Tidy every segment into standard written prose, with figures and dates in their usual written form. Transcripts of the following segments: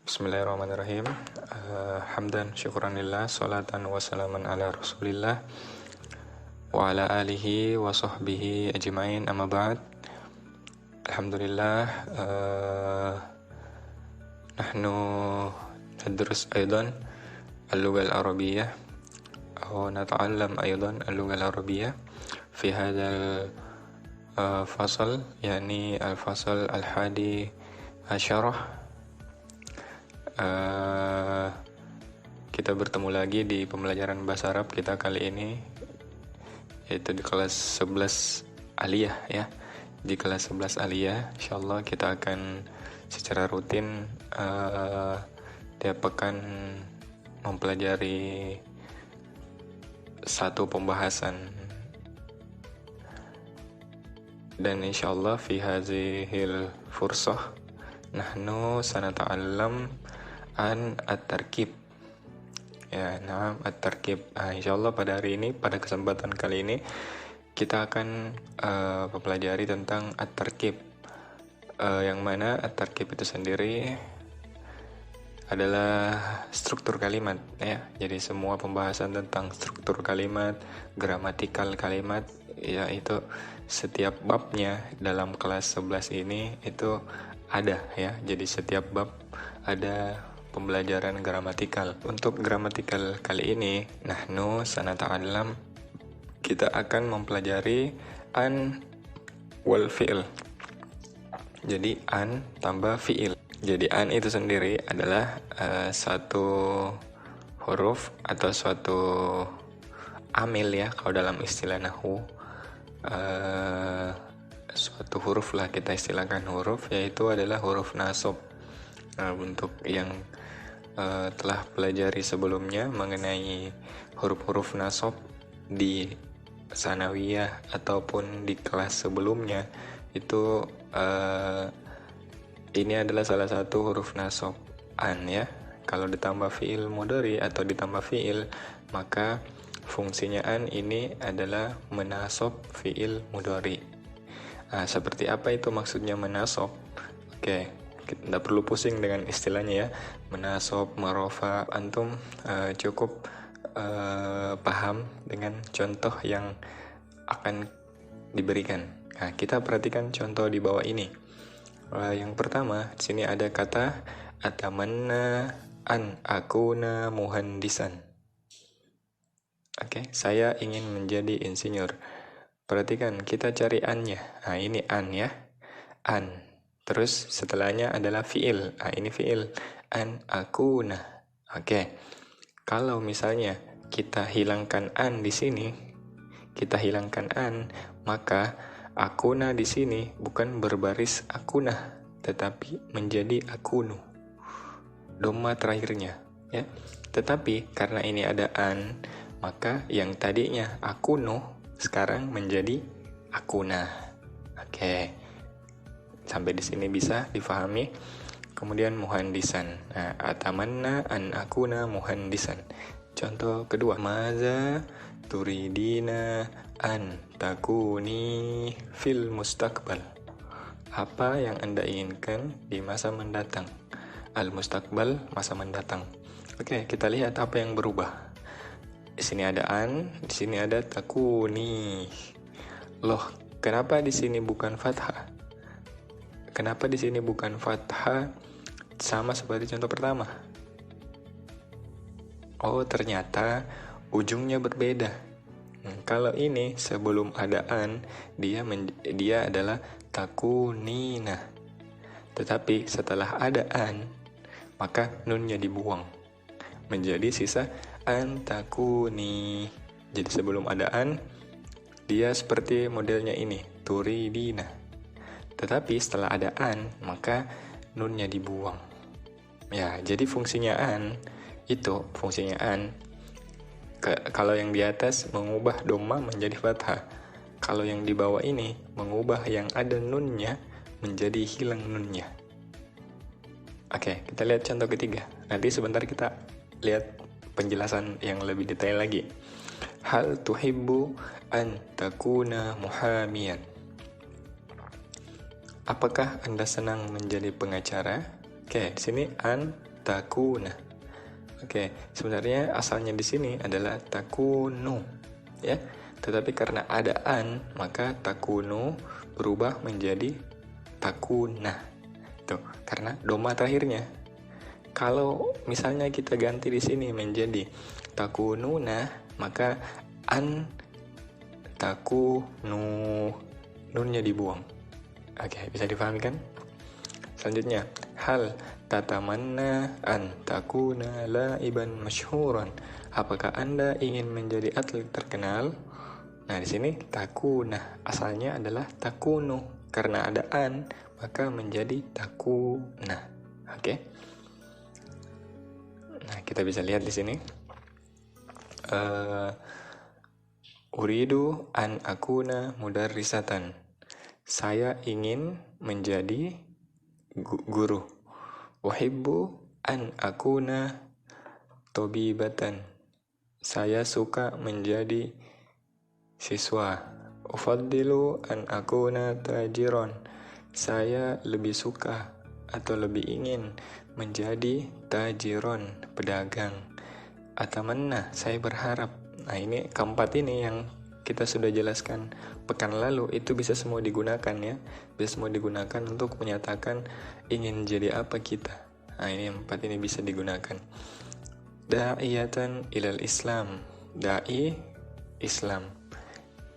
Bismillahirrahmanirrahim. Hamdan syukuran lillah, salatan wa salaman ala rasulillah wa ala alihi wa sahbihi ajmain, amma ba'd. Alhamdulillah, nahnu nadrus aydan al-lugha al-arabiyyah aw nata'allam aydan al-lugha al-arabiyyah fi hadzal fasal, yani al-fasal al-hadi asyarah. Kita bertemu lagi di pembelajaran bahasa Arab kita kali ini, yaitu di kelas 11 aliyah ya. Di kelas 11 aliyah, insyaallah kita akan secara rutin tiap pekan mempelajari satu pembahasan. Dan insyaallah fi hazihil fursah nahnu sanata'allam an at-tarkib. Ya, nah, at-tarkib. Insyaallah pada hari ini, pada kesempatan kali ini kita akan mempelajari tentang at-tarkib. Yang mana at-tarkib itu sendiri adalah struktur kalimat ya. Jadi semua pembahasan tentang struktur kalimat, gramatikal kalimat, yaitu setiap babnya dalam kelas 11 ini itu ada ya. Jadi setiap bab ada pembelajaran gramatikal. Untuk gramatikal kali ini, nahnu sanata'allam, kita akan mempelajari an wal fi'il. Jadi an tambah fi'il. Jadi an itu sendiri adalah satu huruf atau suatu amil ya, kalau dalam istilah nahwu. Suatu huruf lah, kita istilahkan huruf, yaitu adalah huruf nasab. Nah, untuk yang telah pelajari sebelumnya mengenai huruf-huruf nasab di sanawiyah ataupun di kelas sebelumnya, itu ini adalah salah satu huruf nasab, an ya. Kalau ditambah fi'il mudhari atau ditambah fi'il, maka fungsinya an ini adalah menasab fi'il mudhari. Seperti apa itu maksudnya menasab? Oke, tidak perlu pusing dengan istilahnya ya, menasab, marofa. Antum cukup paham dengan contoh yang akan diberikan. Nah, kita perhatikan contoh di bawah ini. Yang pertama, di sini ada kata atamanna an akuna muhandisan. Oke, saya ingin menjadi insinyur. Perhatikan, kita cari an-nya. Nah, ini an ya, an. Terus setelahnya adalah fi'il. Ini fi'il, an akuna. Oke. Kalau misalnya kita hilangkan an di sini, kita hilangkan an, maka akuna di sini bukan berbaris akuna, tetapi menjadi akunu. Dhamma terakhirnya, ya. Tetapi karena ini ada an, maka yang tadinya akunu sekarang menjadi akuna. Oke. Sampai di sini bisa difahami. Kemudian muhandisan. Nah, atamanna an akuna muhandisan. Contoh kedua, maza turidina an takuni fil mustaqbal. Apa yang Anda inginkan di masa mendatang? Al mustaqbal, masa mendatang. Oke, kita lihat apa yang berubah. Di sini ada an, di sini ada takuni. Loh, kenapa di sini bukan fathah? Kenapa di sini bukan fathah sama seperti contoh pertama? Oh, ternyata ujungnya berbeda. Kalau ini sebelum ada an, dia adalah takunina. Tetapi setelah ada an, maka nunnya dibuang. Menjadi sisa an takuni. Jadi sebelum ada an, dia seperti modelnya ini, turidina. Tetapi setelah ada an, maka nunnya dibuang. Ya, jadi fungsinya an itu, kalau yang di atas mengubah dhamma menjadi fathah. Kalau yang di bawah ini mengubah yang ada nunnya menjadi hilang nunnya. Oke, kita lihat contoh ketiga. Nanti sebentar kita lihat penjelasan yang lebih detail lagi. Hal tuhibbu an takuna muhamiyan. Apakah Anda senang menjadi pengacara? Oke, di sini an takuna. Oke, sebenarnya asalnya di sini adalah takunu, ya. Tetapi karena ada an, maka takunu berubah menjadi takuna. Tuh, karena doma terakhirnya. Kalau misalnya kita ganti di sini menjadi takununa, maka an takunu, nunnya dibuang. Oke, bisa dipahami kan? Selanjutnya, hal tatamanna an takuna laiban masyhuran. Apakah Anda ingin menjadi atlet terkenal? Nah, di sini takuna asalnya adalah takunu. Karena ada an, maka menjadi takuna. Oke. Nah, kita bisa lihat di sini. Uridu an akuna mudarrisatan. Saya ingin menjadi guru. Uhibbu an akuna tabibatan. Saya suka menjadi siswa. Ufaddilu an akuna tajiran. Saya lebih suka atau lebih ingin menjadi tajiron, pedagang. Atamanna, saya berharap. Nah, ini keempat ini yang kita sudah jelaskan pekan lalu, itu bisa semua digunakan ya. Bisa semua digunakan untuk menyatakan ingin jadi apa kita. Nah, ini empat ini bisa digunakan. Da'iyatan ilal Islam. Da'i, Islam.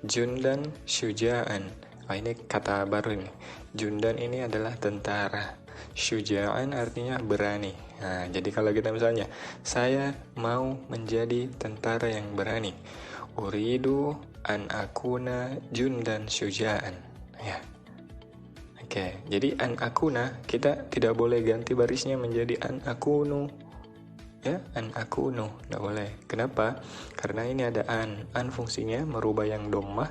Jundan syuja'an. Nah, ini kata baru ini. Jundan ini adalah tentara. Syuja'an artinya berani. Nah, jadi kalau kita misalnya, saya mau menjadi tentara yang berani. Uridu an akuna jundan syuja'an. Ya. Oke, jadi an akuna kita tidak boleh ganti barisnya menjadi an akunu. Ya, an akunu, tidak boleh. Kenapa? Karena ini ada an. An fungsinya merubah yang dhammah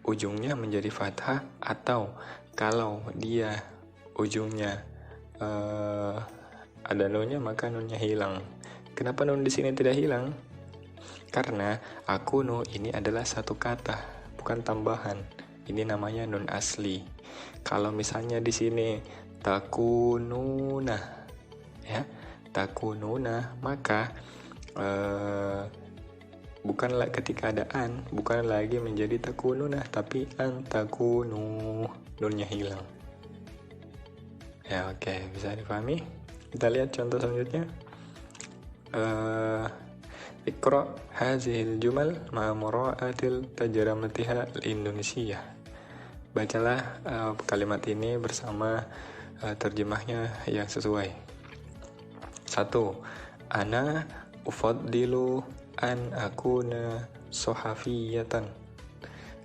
ujungnya menjadi fathah, atau kalau dia ujungnya ada nunnya, maka nunnya hilang. Kenapa nun di sini tidak hilang? Karena akunu ini adalah satu kata, bukan tambahan. Ini namanya nun asli. Kalau misalnya di sini takununa, ya, takununa, maka bukanlah ketika ada an, bukan lagi menjadi takununa, tapi an takunu, nunnya hilang. Ya, oke, bisa dipahami. Kita lihat contoh selanjutnya. Iqra hazihil jumal ma mura'atil tajramatiha al-Indonesia. Bacalah kalimat ini bersama terjemahnya yang sesuai. 1. Ana ufaddilu an akuna sohafiyatan.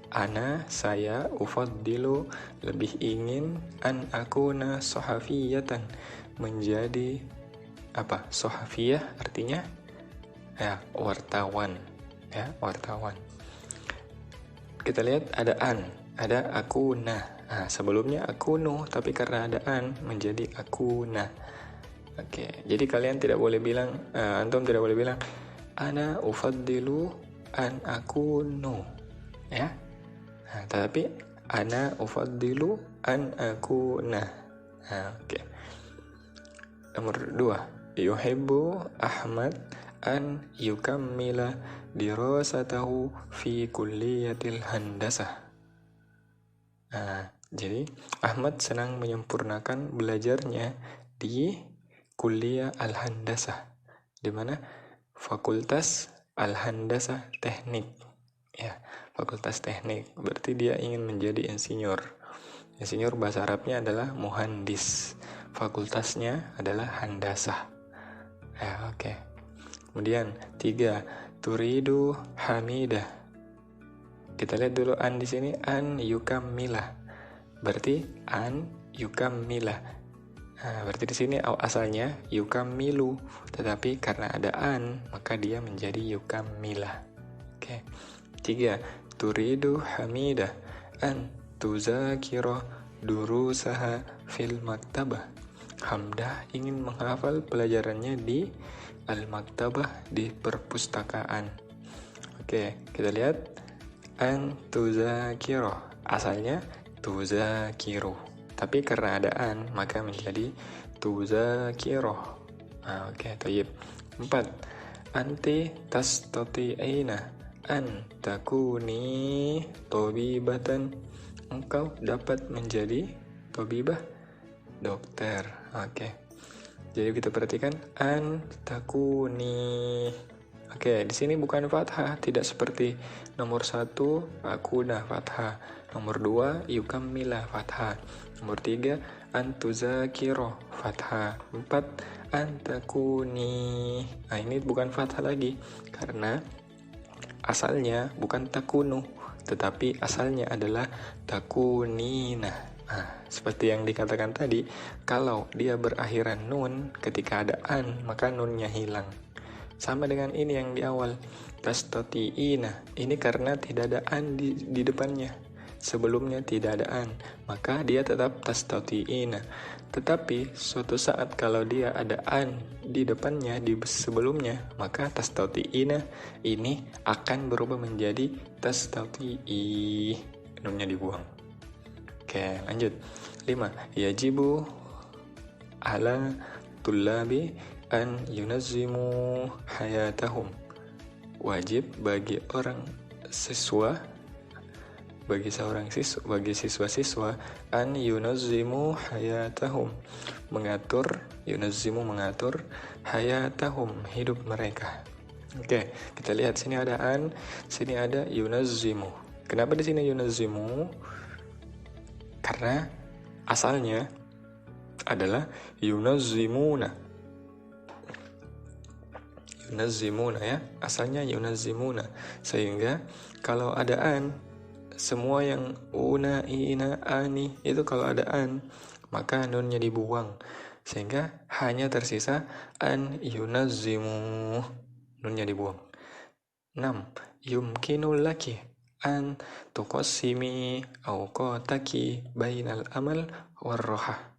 Ana, saya, ufaddilu, lebih ingin, an akuna sohafiyatan, menjadi apa? Sohafiyah artinya ya, wartawan. Ya, wartawan. Kita lihat ada an, ada akuna. Nah, sebelumnya akunu, tapi karena ada an menjadi akuna. Oke, jadi kalian tidak boleh bilang, antum tidak boleh bilang ana ufaddilu an akunu, ya. Nah, tetapi ana ufaddilu an akuna. Nah, oke. Nomor 2, yuhibbu Ahmad an yukammila dirasatahu fi kulliyatil handasah. Nah, jadi Ahmad senang menyempurnakan belajarnya di kuliah al-handasah. Di mana? Fakultas al-handasah teknik. Ya, fakultas teknik. Berarti dia ingin menjadi insinyur. Insinyur bahasa Arabnya adalah muhandis. Fakultasnya adalah handasah. Ya, oke. Kemudian 3, turidu hamidah. Kita lihat dulu an di sini, an yukammilah. Berarti an yukammilah. Nah, berarti di sini asalnya yukammilu, tetapi karena ada an, maka dia menjadi yukammilah. Oke. 3, turidu hamidah an tuzakira durusaha fil maktabah. Hamdah ingin menghafal pelajarannya di al-maktabah, di perpustakaan. Oke, kita lihat an tuzakira, asalnya tuzakiru, tapi karena ada an maka menjadi tuzakiroh. Oke, toyib. 4. Anti tastati'ina an takuni tabibatan. Engkau dapat menjadi tabibah, dokter. Oke. Jadi kita perhatikan an takuni. Oke, di sini bukan fathah, tidak seperti nomor 1 akuna fathah, nomor 2 yukammila fathah, nomor 3 antuzakiro fathah, 4 antakuni. Nah, ini bukan fathah lagi karena asalnya bukan takunu, tetapi asalnya adalah takunina. Nah, seperti yang dikatakan tadi, kalau dia berakhiran nun ketika ada an, maka nunnya hilang. Sama dengan ini yang di awal, tastati'ina. Ini karena tidak ada an di depannya. Sebelumnya tidak ada an, maka dia tetap tastati'ina. Tetapi suatu saat kalau dia ada an di depannya, di sebelumnya, maka tastati'ina ini akan berubah menjadi tastati'i. Nunnya dibuang. Oke, lanjut. 5. Yajibu ala tullabi an yunazzimu hayatahum. Wajib bagi orang siswa, bagi siswa-siswa an yunazzimu hayatahum, mengatur hayatahum, hidup mereka. Oke, kita lihat sini ada an, sini ada yunazzimu. Kenapa di sini yunazzimu? Karena asalnya adalah yunazzimuna ya, asalnya yunazzimuna. Sehingga kalau ada an, semua yang una, ina, ani itu kalau ada an, maka nunnya dibuang, sehingga hanya tersisa an yunazzimu, nunnya dibuang. 6. Yumkinul laki an tuqassimi awqataki bainal amal warroha.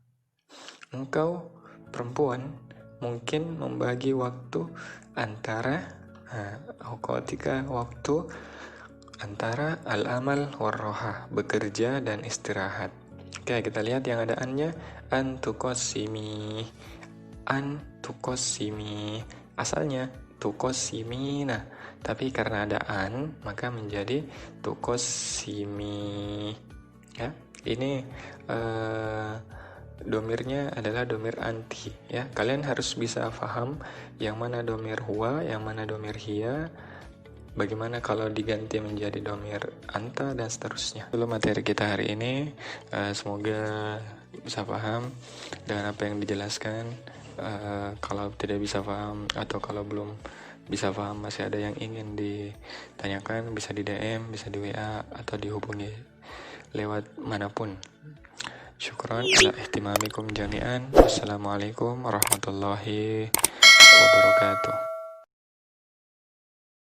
Engkau perempuan mungkin membagi waktu antara awqatika, waktu antara al-amal warroha, bekerja dan istirahat. Oke, kita lihat yang ada annya, an tuqassimi. Asalnya tuqassimina, tapi karena ada an maka menjadi tuqassimi. Ya, ini domirnya adalah domir anti ya. Kalian harus bisa paham yang mana domir huwa, yang mana domir hiya, bagaimana kalau diganti menjadi domir anta, dan seterusnya. Dulu materi kita hari ini, semoga bisa paham dengan apa yang dijelaskan. Kalau tidak bisa paham atau kalau belum bisa paham, masih ada yang ingin ditanyakan, bisa di DM, bisa di WA, atau dihubungi lewat manapun. Syukran ala ihtimamikum jami'an. Wassalamualaikum warahmatullahi wabarakatuh.